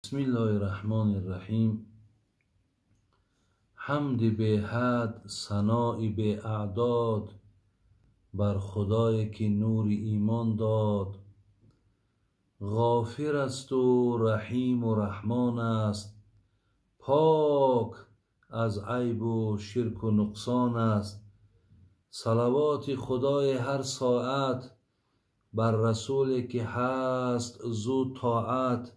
بسم الله الرحمن الرحیم. حمد به حد، ثنای به اعداد، بر خدای که نور ایمان داد. غافر است و رحیم و رحمان است، پاک از عیب و شرک و نقصان است. صلوات خدای هر ساعت، بر رسول که هست زو طاعت.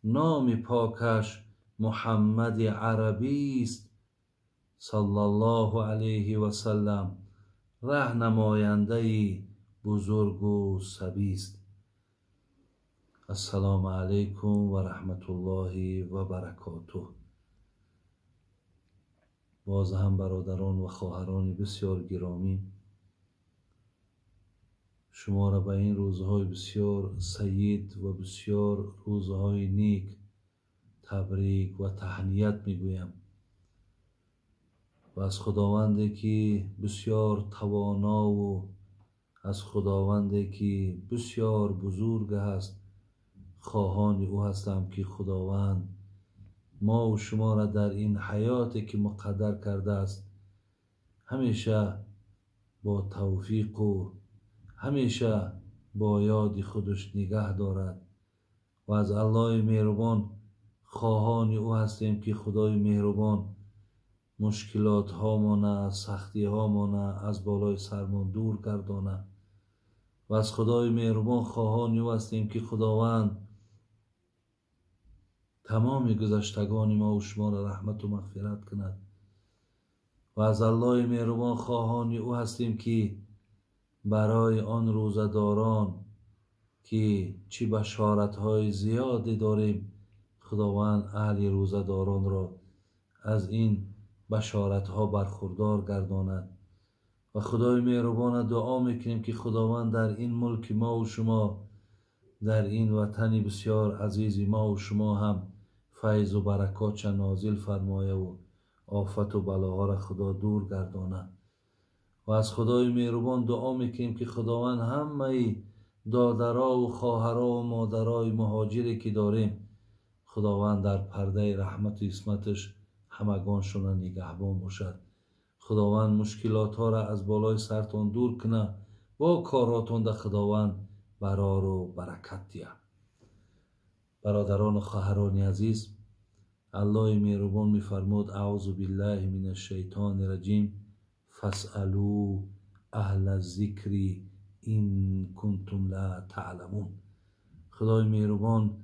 نام پاکش محمد عربی است، صلی الله علیه و سلم راهنماینده بزرگ و سبی است. السلام علیکم و رحمت الله و برکاته. باز هم برادران و خواهران بسیار گرامی، شما را به این روزهای بسیار سعید و بسیار روزهای نیک تبریک و تهنیت میگویم و از خداوندی که بسیار توانا و از خداوندی که بسیار بزرگ است خواهان او هستم که خداوند ما و شما را در این حیاتی که مقدر کرده است همیشه با توفیق و همیشه با یاد خودش نگه دارد و از الله مهربان خواهان او هستیم که خدای مهربان مشکلات هامان، سختی هامان از بالای سرمان دور گردانه و از خدای مهربان خواهان او هستیم که خداوند تمام گذشتگان ما و شما را رحمت و مغفرت کند و از الله مهربان خواهان او هستیم که برای آن روزداران که چی بشارت های زیادی داریم خداوند اهل روزداران را از این بشارت ها برخوردار گرداند و خدای مهربان دعا میکنیم که خداوند در این ملک ما و شما در این وطن بسیار عزیز ما و شما هم فیض و برکات نازل فرمایه و آفت و بلاها را خدا دور گردانه و از خدای مهربان دعا میکنیم که خداوند همه دادرها و خواهرها و مادرای مهاجری که داریم خداوند در پرده رحمت و عصمتش همگانشون را نگهبان باشد. خداوند مشکلات ها را از بالای سرتان دور کنه، با کاراتون در خداوند برار و برکت دیه. برادران و خواهران عزیز، الله مهربان میفرمود اعوذ بالله من الشیطان الرجیم فاسألوا اهل الذکر ان کنتم لا تعلمون. خدای مهربان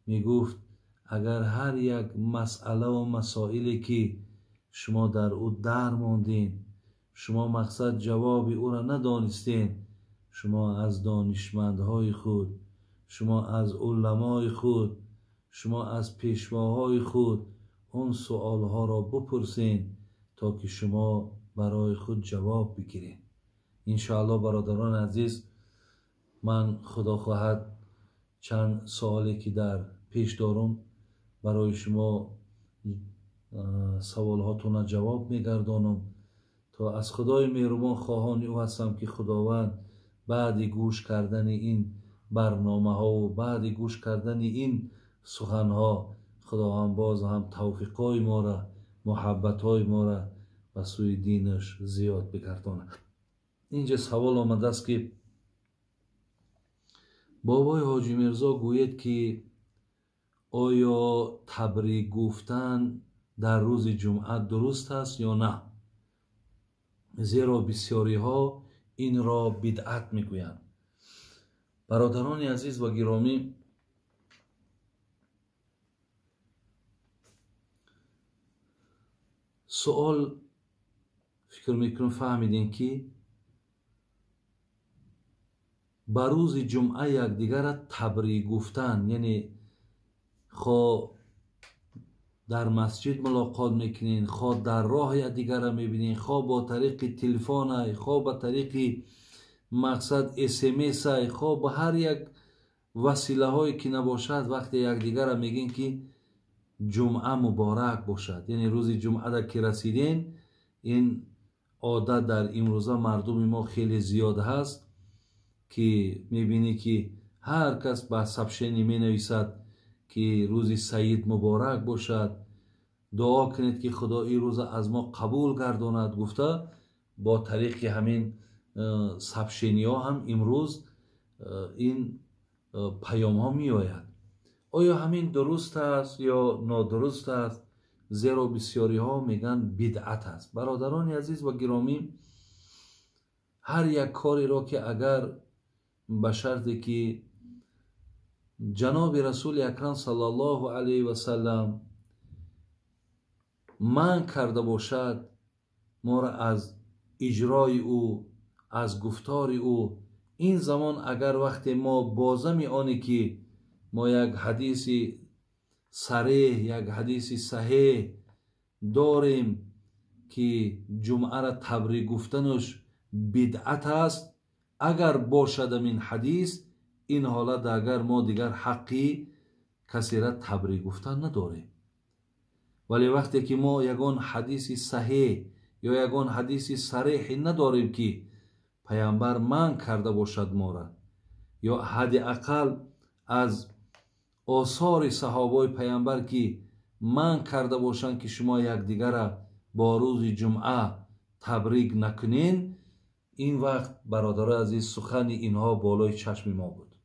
میگفت اگر هر یک مسئله و مسائلی که شما در او در ماندین، شما مقصد جواب او را ندانستین، شما از دانشمندهای خود، شما از علمای خود، شما از پیشواهای خود اون سؤالها را بپرسین تا که شما برای خود جواب بگیرین. انشاءالله برادران عزیز، من خدا خواهد چند سوالی که در پیش دارم برای شما سوال هاتون جواب میگردانم تا از خدای مهربان خواهان او هستم که خداوند بعد گوش کردن این برنامه ها و بعد گوش کردن این سخن ها خداوند باز هم توفیق های ما را، محبت های ما را و سوی دینش زیاد بگرداند. اینجا سوال آمده است که بابای حاجی میرزا گوید که آیا تبریک گفتن در روز جمعه درست است یا نه؟ زیرا بسیاری ها این را بدعت میگویند. برادران عزیز و گرامی، سوال فکر میکنم فهمیدین که بر روز جمعه یکدیگر را تبریک گفتن، یعنی خواه در مسجد ملاقات میکنین، خواه در راه یکدیگر را میبینین، خواه با طریق تلفن، خواه با طریق مقصد SMS، خواه با هر یک وسیله هایی که نباشد وقتی یکدیگر را میگین که جمعه مبارک باشد، یعنی روز جمعه در که رسیدین. این عادت در این روزا مردم ما خیلی زیاد هست که میبینی که هر کس با سبشنی می نویسد که روز سعید مبارک باشد، دعا کنید که خدا این روز از ما قبول گرداند گفته با طریق همین سبشینی ها هم امروز این پیام ها می آید. آیا همین درست است یا نادرست است؟ زیرا بسیاری ها میگن بدعت است. برادران عزیز و گرامی، هر یک کاری را که اگر به شرطی که جناب رسول اکرم صلی الله علیه و سلم من کرده باشد، ما را از اجرای او، از گفتار او، این زمان اگر وقتی ما بازم آنی که ما یک حدیث صریح، یک حدیث صحیح داریم که جمعه را تبریک گفتنش بدعت است، اگر باشد این حدیث، این حالت اگر ما دیگر حقی کسی را تبریک گفتن نداریم. ولی وقتی که ما یگان حدیث صحیح یا یگان حدیث صریح نداریم که پیامبر من کرده باشد ما را، یا حداقل از آثار صحابه پیامبر که من کرده باشند که شما یکدیگر را با روز جمعه تبریک نکنین، این وقت برادر عزیز سخن اینها بالای چشم ما بود.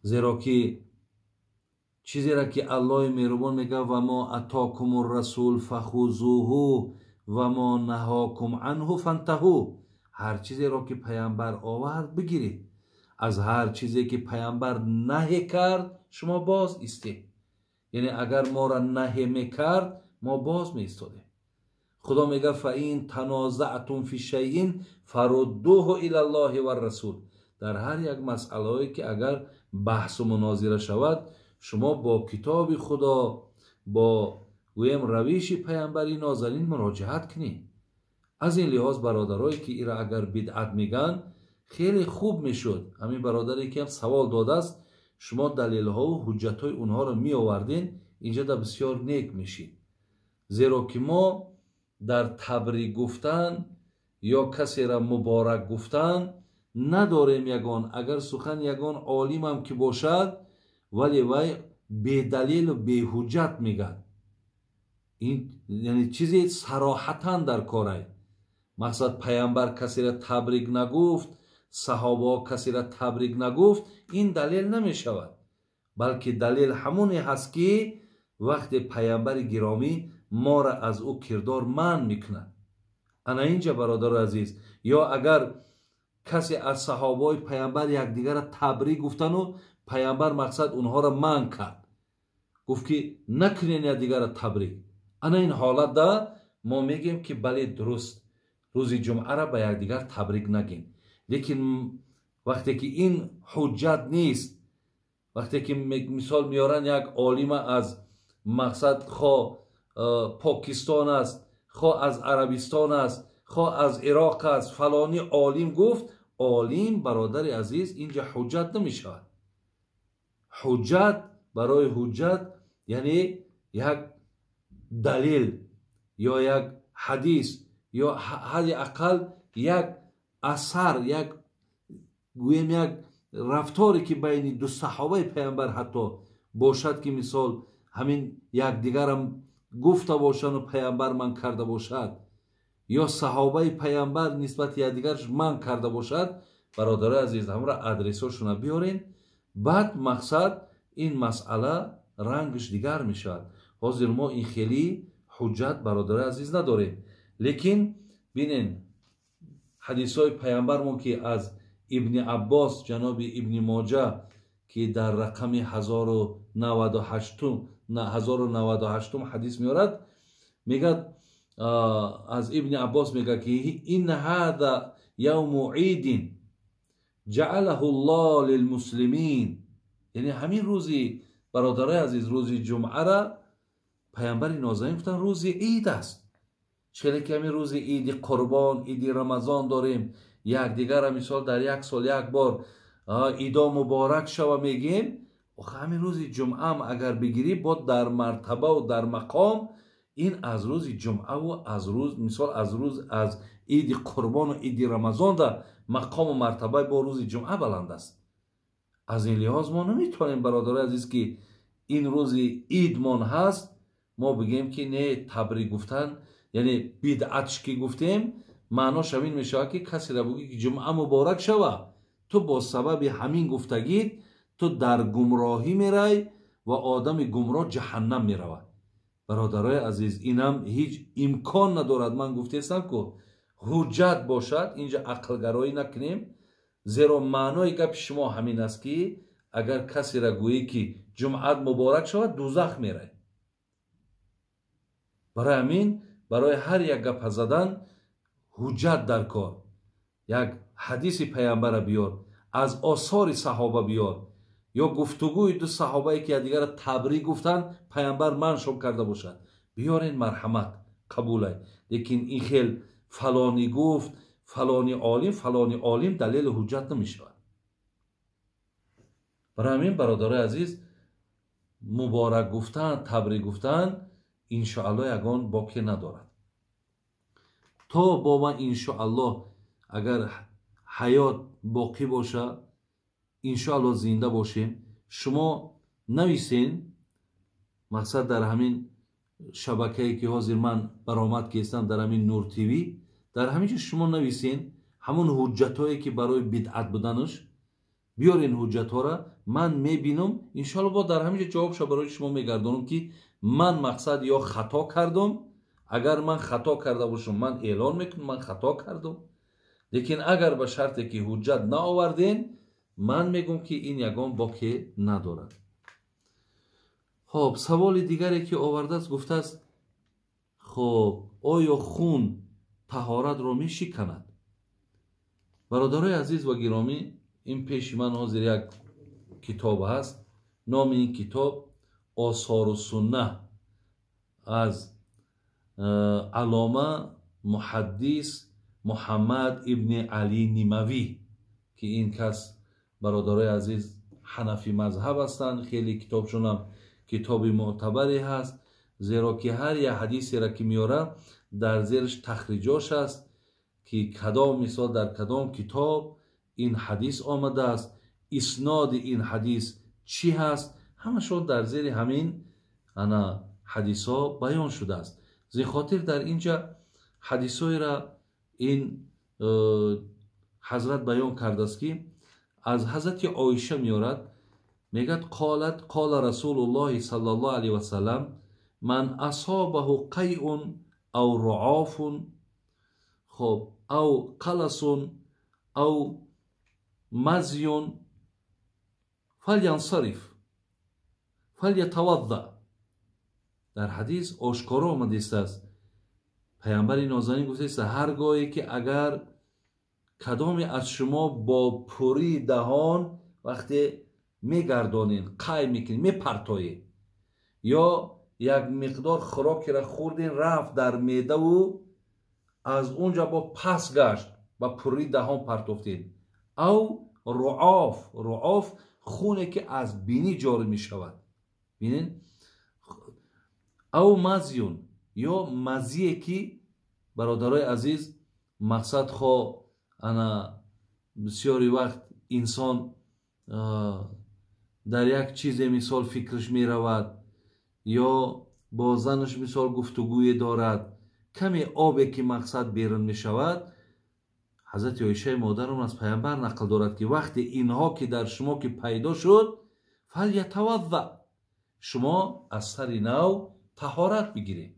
زیرا که چیزی را که الله مهربان میگه و ما اتاکم الرسول فخذوه و ما نهاکم عنه فانتهوا، هر چیزی را که پیامبر آورد بگیرید، از هر چیزی که پیامبر نهی کرد شما باز ایستید. یعنی اگر ما را نهی میکرد ما باز میایستادیم. خدا میگه فاین تنازعتم فی شیء فردوه الی الله و الرسول، در هر یک مسئله که اگر بحث و مناظره شود شما با کتاب خدا، با روش پیامبری نازنین مراجعت کنید. از این لحاظ برادرایی که ایرا اگر بدعت میگن خیلی خوب میشد همین برادری که هم سوال داده است شما دلیل ها و حجت های اونها رو می آوردین، اینجا دا بسیار نیک میشید. زیرا که ما در تبریک گفتن یا کسی را مبارک گفتن نداریم یگان، اگر سخن یگان عالم هم که باشد ولی وی به دلیل و به حجت میگن، این یعنی چیزی صراحتا در کاره. مقصد پیامبر کسی را تبریک نگفت، صحابه کسی را تبریک نگفت، این دلیل نمی شود، بلکه دلیل همونی هست که وقتی پیامبر گرامی ما را از او کردار منع میکنند. انا اینجا برادر عزیز، یا اگر کسی از صحابه پیامبر یکدیگر را تبریک گفتن و پیامبر مقصد اونها را منع کرد، گفت که نکنین یکدیگر را تبریک، انا این حالت دا ما میگیم که بله درست، روز جمعه را به یکدیگر تبریک نگیم. لیکن وقتی که این حجت نیست، وقتی که مثال میارن یک عالم از مقصد خواه پاکستان است، خواه از عربستان است، خواه از عراق است، فلانی عالم گفت، عالم برادر عزیز اینجا حجت نمی شود. حجت برای حجت یعنی یک دلیل یا یک حدیث یا حداقل یک اثر، یک گویم یک رفتاری که بین دو صحابه پیامبر حتی باشد که مثال همین یک دیگر هم گفته باشند و پیامبر من کرده باشد، یا صحابه پیامبر نسبت یک دیگرش من کرده باشد، برادر عزیز همرا ادرساشون بیارین، بعد مقصد این مسئله رنگش دیگر میشد. حاضر ما این خیلی حجت برادر عزیز نداریم. لیکن بینین حدیث های پیامبر ما که از ابن عباس جناب ابن ماجه که در رقم 1098 حدیث میارد، میگه از ابن عباس میگه که این هذا یوم عید جعله الله للمسلمین، یعنی همین روزی برادر عزیز روز جمعه را پیامبر نازنین گفتن روز عید است. چرا که همین روز عید قربان، عید رمضان داریم، یک دیگر را مثال در یک سال یک بار عیدا مبارک شوه میگیم، همین روز جمعه هم اگر بگیری با در مرتبه و در مقام این از روز جمعه و از روز مثال از عید قربان و عید رمضان در مقام و مرتبه با روز جمعه بلند است. از این لحاظ ما نمیتونیم برادر عزیز که این روزی ایدمان هست ما بگیم که نه تبریک گفتن یعنی بدعتش که گفتیم معناش همین میشه که کسی را بگی که جمعه مبارک شوه تو با سبب همین گفتگیت تو در گمراهی میرای و آدم گمراه جهنم میروه. برادرای عزیز اینم هیچ امکان ندارد من گفتم که حجت باشد اینجا عقلگرایی نکنیم زیرا معنای گپ شما همین است که اگر کسی را گویی که جمعت مبارک شود دوزخ میره. برای همین برای هر یک گپ زدن حجت در کار یک حدیث پیامبر بیار از آثار صحابه بیار یا گفتگوی دو صحابه که دیگر را تبریک گفتن پیامبر منشور کرده باشد بیارین مرحمت قبوله. لیکن این خیل فلانی گفت فلانی عالم دلیل حجت نمیشه. برای همین برادر عزیز مبارک گفتن تبریک گفتن انشاءالله یگان باقی ندارد. تا با من انشاءالله اگر حیات باقی باشه انشاءالله زنده باشیم شما نویسین مقصد در همین شبکه‌ای که حاضر من برآمد کردم در همین نور تیوی در همینجا شما نویسین همون حجتایی که برای بدعت بودنش بیارین حجت ها را من میبینم انشاءالله با در همینجا جوابش برای شما میگردونم که من مقصد یا خطا کردم اگر من خطا کرده باشم من اعلان میکنم من خطا کردم. لیکن اگر به شرطی که حجت نآوردین من میگم که این یگان باقی ندارد. خب سوال دیگری که آورده است گفته است خب آیا خون طهارت را میشکند؟ برادرای عزیز و گرامی این پیش من حاضر یک کتاب هست نام این کتاب آثار السنه از علامه محدث محمد ابن علی نیموی که این کس برادرای عزیز حنفی مذهب هستند. خیلی کتابشون هم کتاب معتبری هست زیرا که هر یک حدیثی را که میاره در زیرش تخریجاش است که کدام مثال در کدام کتاب این حدیث آمده است اسناد این حدیث چی هست همشون در زیر همین انا حدیث ها بیان شده است. زی خاطر در اینجا حدیث های را این حضرت بیان کرده است که از حضرت عایشه میارد میگد قال رسول الله صلی الله علیه و سلم من اصابه قیء او رعاف خب او قلس او مزی فلینصرف فلیتوضا. در حدیث آشکارا آمده است پیامبر نازنین گفته است هرگاهی که اگر کدامی از شما با پری دهان وقتی میگردانین قای میکنین میپرتایین یا یک مقدار خوراکی را خوردین رفت در معده و از اونجا با پس گشت با پری دهان پرتافتین او رعاف خونه که از بینی جاری می شود بینین او مزیون یا مزیه که برادرای عزیز مقصد خواه انا بسیاری وقت انسان در یک چیز مثال فکرش می رود یا با زنش مثال گفتگوی دارد کمی آبی که مقصد بیرون می شود حضرت عایشه مادرم از پیامبر نقل دارد که وقتی اینها که در شما که پیدا شد فلیتوضا شما از سر نو طهارت بگیرید.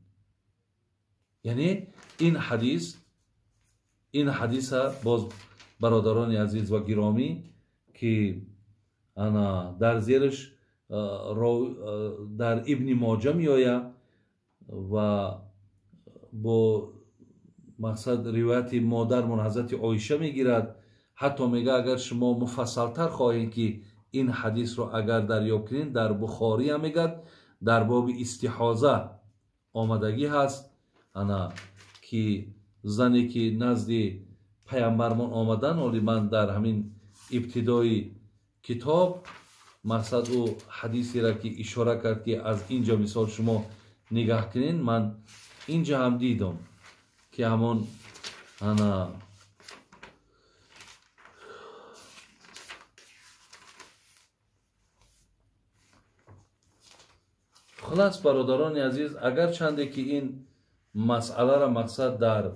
یعنی این حدیث باز برادران عزیز و گرامی که انا در زیرش در ابن ماجه می آید و با مقصد روایت مادرمون حضرت عایشه میگیرد حتی میگه اگر شما مفصلتر خواهید که این حدیث رو اگر دریافت کنین در بخاری هم میگد در باب استحاضه آمدگی هست انا که زنی که نزد پیامبرمون آمدن ولی من در همین ابتدای کتاب مقصد او حدیثی را که اشاره کرد که از اینجا مثال شما نگاه کنین من اینجا هم دیدم که همون انا خلاص برادران عزیز، اگر چنده که این مسئله را مقصد در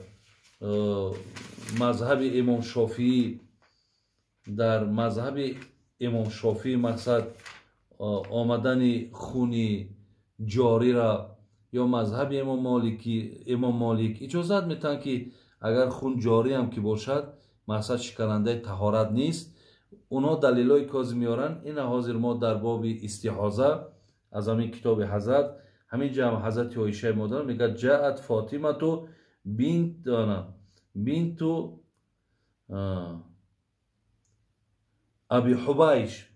مذهب امام شافعی، در مذهب امام شافعی مقصد آمدن خون جاری را، یا مذهب امام مالک اجازت میتن که اگر خون جاری هم که باشد مقصد شکننده طهارت نیست. اونا دلیلای کاظی میارن. این حاضر ما در باب استحاضه از همین کتاب حضرت، همین جمع حضرت عایشه مادر میگه جاءت فاطمه تو بنت ابی حبیش،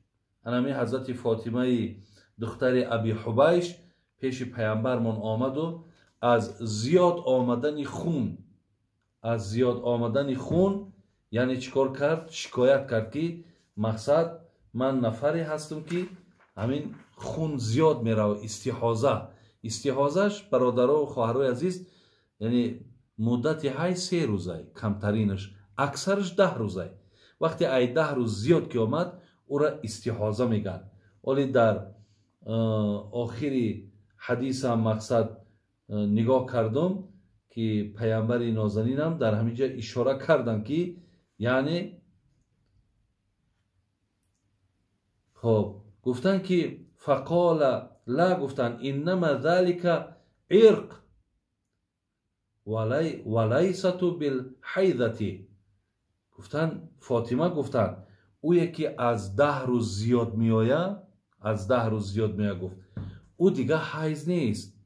همین حضرت فاطمه دختر ابی حبیش پیش پیامبرمون آمد و از زیاد آمدن خون یعنی چیکار کرد؟ شکایت کرد که مقصد من نفری هستم که همین خون زیاد میره. استحاضهش برادرها و خواهرای عزیز یعنی مدت های 3 روزه، کمترینش، اکثرش 10 روزه. وقتی ای 10 روز زیاد که آمد او را استحاضه میگن. ولی در آخری حدیث هم مقصد نگاه کردم که پیامبر نازنین هم در همینجا اشاره کردن که یعنی خب گفتن که فقال لا، گفتن انما ذلك عرق ولیست بالحیضه. گفتن فاطمه گفتن او یکی از 10 روز زیاد میآید، گفت او دیگه حیض نیست.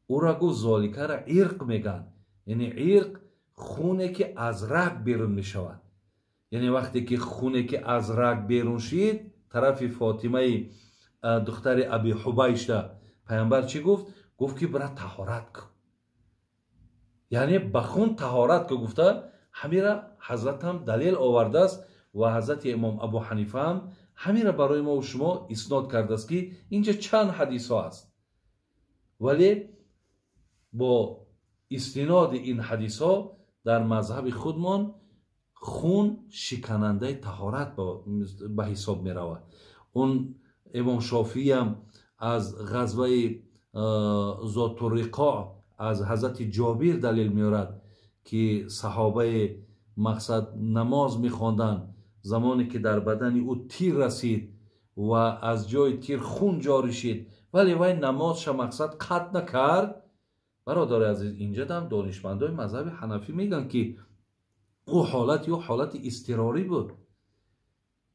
او را گفت ذالک را عرق میگن، یعنی عرق خونه که از رگ بیرون میشود. یعنی وقتی که خونه که از رگ بیرون شید، طرف فاطمه دختر ابی حبیش پیامبر چی گفت؟ گفت که برای طهارت کن، یعنی بخون طهارت که گفته. همین را حضرت هم دلیل آورده است و حضرت امام ابو حنیفه هم همین را برای ما و شما اسناد کرده است که اینجا چند حدیث ها است، ولی با استناد این حدیث ها در مذهب خودمان خون شکننده طهارت به حساب می رود. اون امام شافعی هم از غزوه ذات الرقاع از حضرت جابر دلیل میارد که صحابه مقصد نماز میخواندن، زمانی که در بدن او تیر رسید و از جای تیر خون جاری شد ولی وی نمازش مقصد قطع نکرد. برادر عزیز، اینجا هم دانشمندای مذهب حنفی میگن که او حالت اضطراری بود،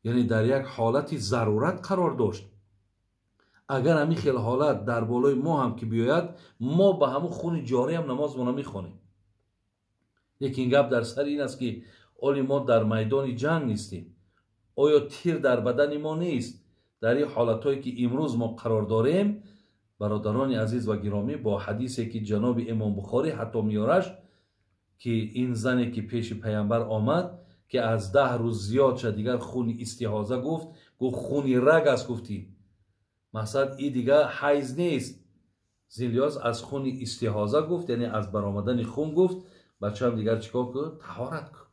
یعنی در یک حالت ضرورت قرار داشت. اگر همین خیلی حالت در بالای ما هم که بیاید، ما به همون خون جاری هم نماز میخوانیم. لیکن گپ در سر این است که اولی ما در میدان جنگ نیستیم، آیا تیر در بدن ما نیست؟ در این حالتهایی که امروز ما قرار داریم برادران عزیز و گرامی، با حدیثی که جناب امام بخاری حتی میارش که این زنی که پیش پیامبر آمد که از 10 روز زیاد شد، دیگر خون استحاضه گفت خون رگ است. گفتی مقصد این دیگر حیض نیست، زیلیاز از خون استحاضه گفت، یعنی از برآمدن خون گفت. بچه هم دیگر چیکار کن؟ طهارت کن.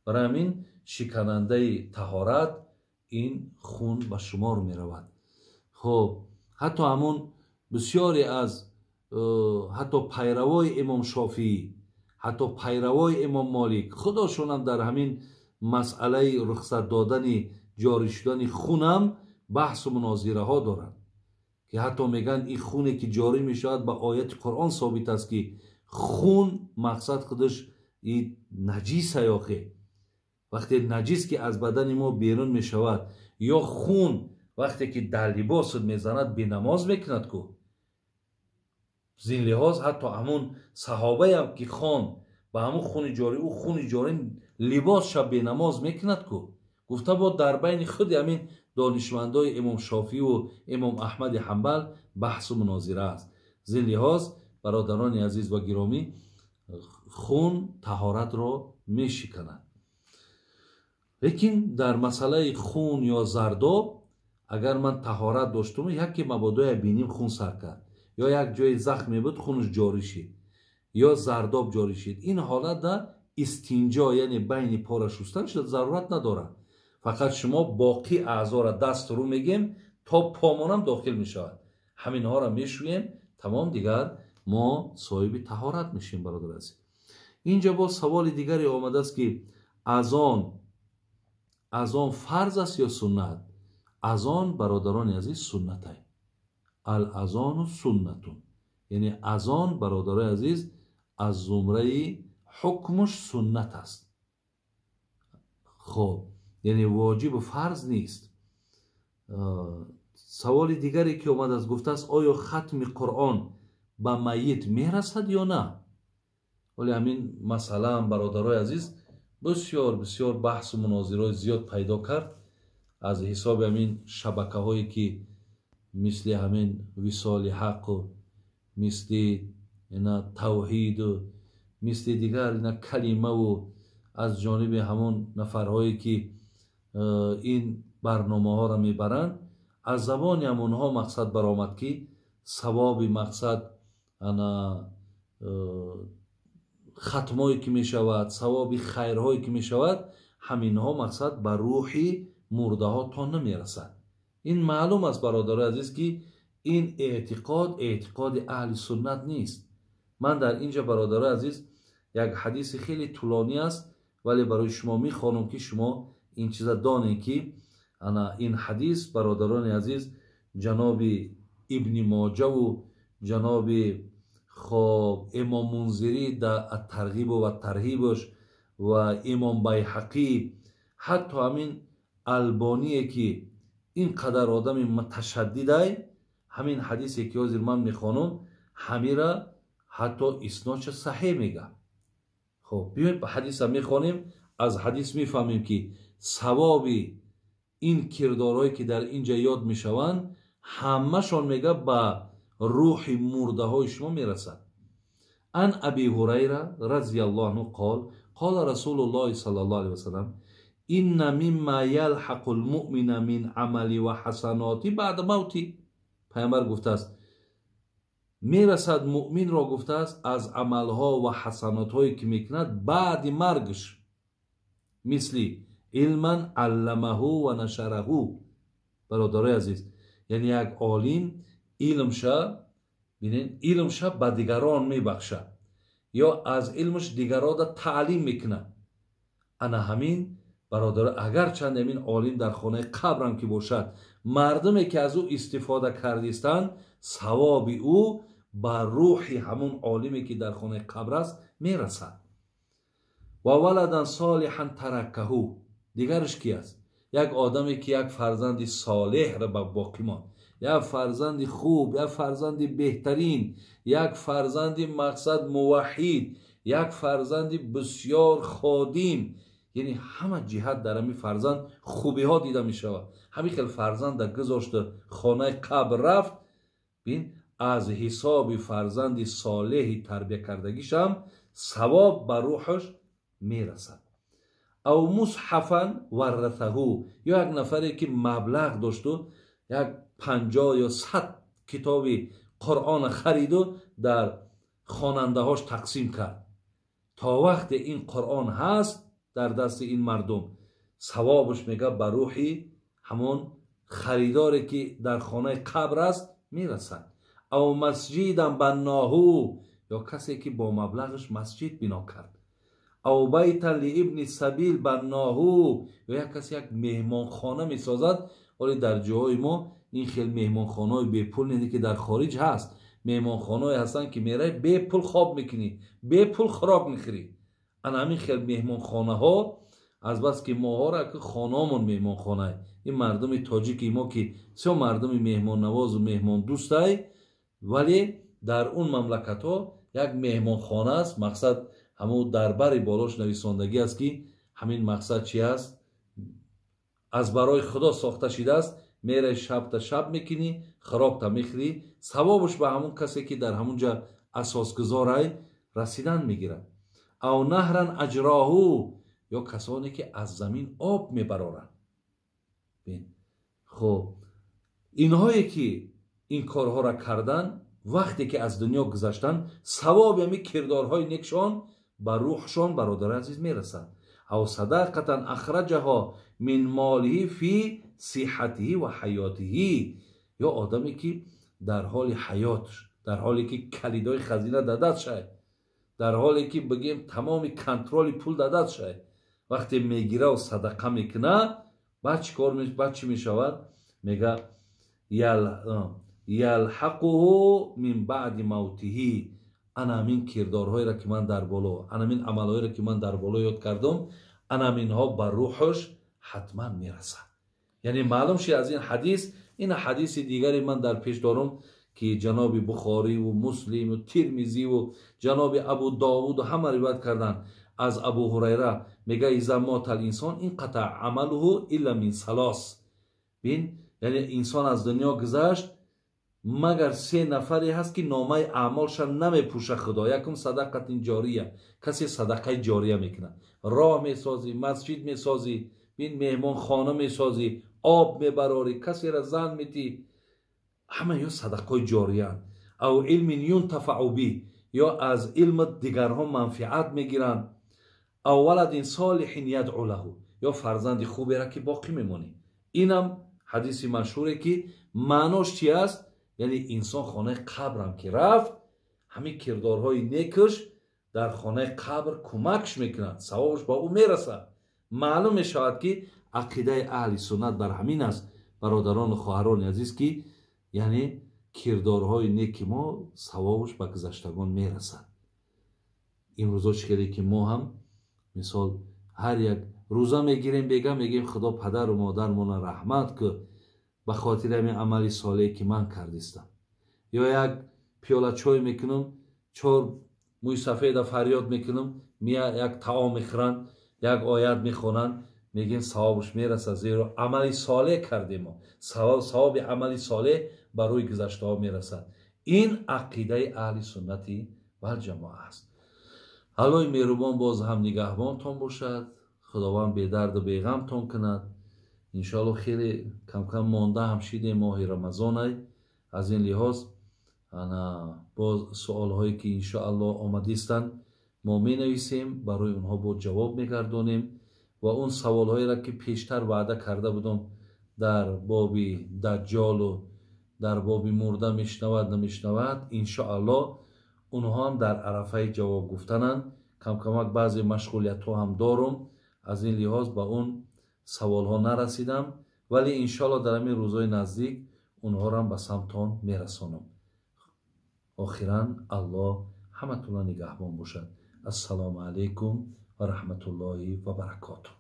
برای همین شکننده طهارت این خون به شمار می رود. خب حتی همون بسیاری از حتی پیروای امام شافعی، حتی پیروای امام مالک، خودشون هم در همین مسئله رخصت دادن جاری شدن خونم بحث و مناظره ها دارن که حتی میگن این خونی که جاری می شود به آیت قرآن ثابت است که خون مقصد خودش این نجیس هیاخه. وقتی نجیس که از بدن ما بیرون می شود، یا خون وقتی که در لباس می زند به نماز میکند کو. زین لحاظ حتی همون صحابه هم که خون به همون خون جاری، او خون جاری لباس شب به نماز میکند کو. گفته با در بین خود همین دانشمندای امام شافعی و امام احمد حنبل بحث و مناظره است. زین لحاظ برادران عزیز و گرامی، خون طهارت را می شکند. لیکن در مسئله خون یا زرداب، اگر من طهارت داشتم، یکی مبادا بینیم خون سر کرد، یا یک جای زخمی بود خونش جاری شد، یا زرداب جاری شد، این حالت در استنجا یعنی بین پا را شستن شد ضرورت نداره. فقط شما باقی اعضا را دست رو میگیم تا پامونم داخل می شود. همینها را میشویم، تمام، دیگر ما صاحب طهارت میشیم. برادر عزیز، اینجا با سوال دیگری آمده است که اذان فرض است یا سنت؟ اذان برادران عزیز سنت است. الاذان سنتون، یعنی اذان برادران عزیز از زمره حکمش سنت است. خب یعنی واجب و فرض نیست. سوال دیگری که اومد از گفته است آیا ختم قرآن به میت میرسد یا نه؟ ولی همین مسئله هم برادرای عزیز بسیار بسیار بحث و مناظرات زیاد پیدا کرد از حساب همین شبکه هایی که مثل همین وصال حق و مثل اینا توحید و مثل دیگر اینا کلمه و از جانب همون نفرهایی که این برنامه ها را میبرند، از زبان همونها مقصد برآمد که ثواب مقصد انا ختمایی که می شود، ثواب خیرهایی که می شود، همینها مقصد بر روحی مرده ها تا نمی رسد. این معلوم است برادر عزیز که این اعتقاد اهل سنت نیست. من در اینجا برادر عزیز یک حدیث خیلی طولانی است ولی برای شما می خوانم که شما این چیزا دانید که این حدیث برادران عزیز جناب ابن ماجه و جناب خب امام منذری در الترغیب و ترهیبش و امام بیهقی، حتی همین البانی که این قدر آدم متشدد است، همین حدیثی که حاضر من میخوانم همیرا حتی اسنادش صحیح میگه. خب بیایید به حدیث هم میخوانیم، از حدیث میفهمیم که ثواب این کردارهایی که در اینجا یاد میشوند همهشون میگه به روح مرده های شما میرسد. ان ابی هریره رضی الله عنه قال رسول الله صلی الله علیه وسلم ان مما یلحق المؤمن من عمل و حسناتی بعد موتی. پیامبر گفته است میرسد مؤمن را، گفته است از عملها و حسناتهایی که میکند بعد مرگش، مثل علما علمه و نشره. برادرای عزیز، یعنی یک عالم علمش به دیگران میبخشه یا از علمش دیگران را تعلیم میکنه. انا همین برادر، اگر چند همین عالم در خانه قبرم که باشد، مردمی که از او استفاده کردیستند، ثواب او بر روح همون عالمی که در خانه قبر است میرسد. و ولدا صالحا ترکه، دیگرش کی است؟ یک آدمی که یک فرزند صالح را به باقی ماند، یک فرزند خوب، یک فرزند بهترین، یک فرزند مقصد موحد، یک فرزند بسیار خادم، یعنی همه جهت در همین فرزند خوبی ها دیده می شود. همین خیلی فرزند در گذاشت خانه قبر رفت، بین از حساب فرزند صالح تربیه کردگیش هم ثواب بر روحش می رسد. او مصحفا ورثه، یا یک نفری که مبلغ داشت و یک 50 یا 100 کتاب قرآن خرید و در خواننده هاش تقسیم کرد. تا وقت این قرآن هست در دست این مردم، ثوابش میگه بر روحی همون خریداری که در خانه قبر است میرسد. او مسجدم بناهو، یا کسی که با مبلغش مسجد بنا کرد. او بیت لابن سبیل بناهو، یا یک کسی یک مهمان خانه میسازد. ولی در جای ما این خیلی مهمان خانه های بے پول نیست که در خارج هست. مهمان خانه هستن که میره بے پول خواب میکنی، بے پول خوراک میخوری. انا همین خیلی مهمان خانه ها از بس که ما ها را که خانه‌مون مهمان خانه، این مردم تاجیک ما که سه مردم مهمان نواز و مهمان دوست است، ولی در اون مملکت ها یک مهمان خانه است. مقصد همون دربر بالاش نویسندگی است که همین مقصد چی است؟ از برای خدا ساخته شده است. میره شب تا شب میکنی، خوراک تا میخوری، ثوابش به همون کسی که در همونجا اساسگذار است رسیدن میگیره. او نهرن اجراهو، یا کسانی که از زمین آب میبرارن. خب اینهایی که این کارها را کردن، وقتی که از دنیا گذشتن، ثواب همین کردارهای نیکشان بر روحشان برادر عزیز میرسد. او صدقتا اخرجها من ماله فی صحته و حیاته، یا آدمی که در حال حیاتش، در حالی که کلیدای خزینه دادت شد، در حالی که بگیم تمام کنترل پول دادت شد، وقتی میگیره و صدقه میکنه بعد چی میشود؟ میگه یلحقه من بعد موته. انامین کردارهایی را که من در بالا، انامین عملهایی را که من در بالا یاد کردم، انامین ها بر روحش حتما میرسه. یعنی معلوم شد از این حدیث. این حدیث دیگری من در پیش دارم که جناب بخاری و مسلم و ترمذی و جناب ابو داود و همه روایت کردن از ابو هریره. میگه اذا مات الانسان انقطع عمله الا من ثلاث. ببین، یعنی انسان از دنیا گذشت مگر 3 نفری هست که نامه اعمالش نمیپوشه خدا. یکم صدقه جاریه، کسی صدقه جاریه میکنه، راه میسازی، مسجد میسازی، بین مهمان خانه میسازی، آب میبراری، کسی را زن میتی، همه یا صدقه جاریه. او علم ینتفع به، یا از علم دیگرها منفعت میگیرن. او ولد صالح یدعو له، یا فرزند خوبی را که باقی میمونی. اینم حدیث مشهوره که معناش چی است؟ یعنی انسان خانه قبرم که رفت، همین کردارهای نیکش در خانه قبر کمکش میکنند، ثوابش با او میرسه. معلوم میشود که عقیده اهل سنت بر همین است برادران و خواهران عزیز، که یعنی کردارهای نیک ما ثوابش به گذشتگان میرسد. این روزا چیکاری که ما هم مثال هر یک روزا میگیریم، میگیم خدا پدر و مادرمون رحمت که به خاطر همین عملی صالحی که من کردیستم. یا یک پیاله چای میکنم، 4 موی سفید فریاد میکنم، یک طعام میخورن، یک آیت میخونن، میگیم ثوابش میرسه، زیرا عملی صالح کردیم ما. ثواب عملی صالح بر روی گذشته ها میرسد. این عقیده اهل سنتی و الجماعه است. الله مهربان باز هم نگهبانتان باشد. خداوند به درد و به غمتان کند. انشاءالله خیلی کم کم مانده هم شده ماه رمضان. از این لحاظ باز سوال هایی که انشاءالله آمدیستن ما می نویسیم، برای اونها با جواب می گردانیم. و اون سوال هایی را که پیشتر وعده کرده بودم در باب دجال و در باب مرده میشنود نمیشنود، انشاءالله اونها هم در عرفه جواب گفتنن. کم کمک بعضی مشغولیت ها هم دارم، از این لحاظ با اون سوال ها نرسیدم، ولی انشاءالله در همین روزهای نزدیک اونها را هم به سمتان میرسانم. آخراً الله همتون نگهبان باشد. السلام علیکم و رحمت الله و برکاته.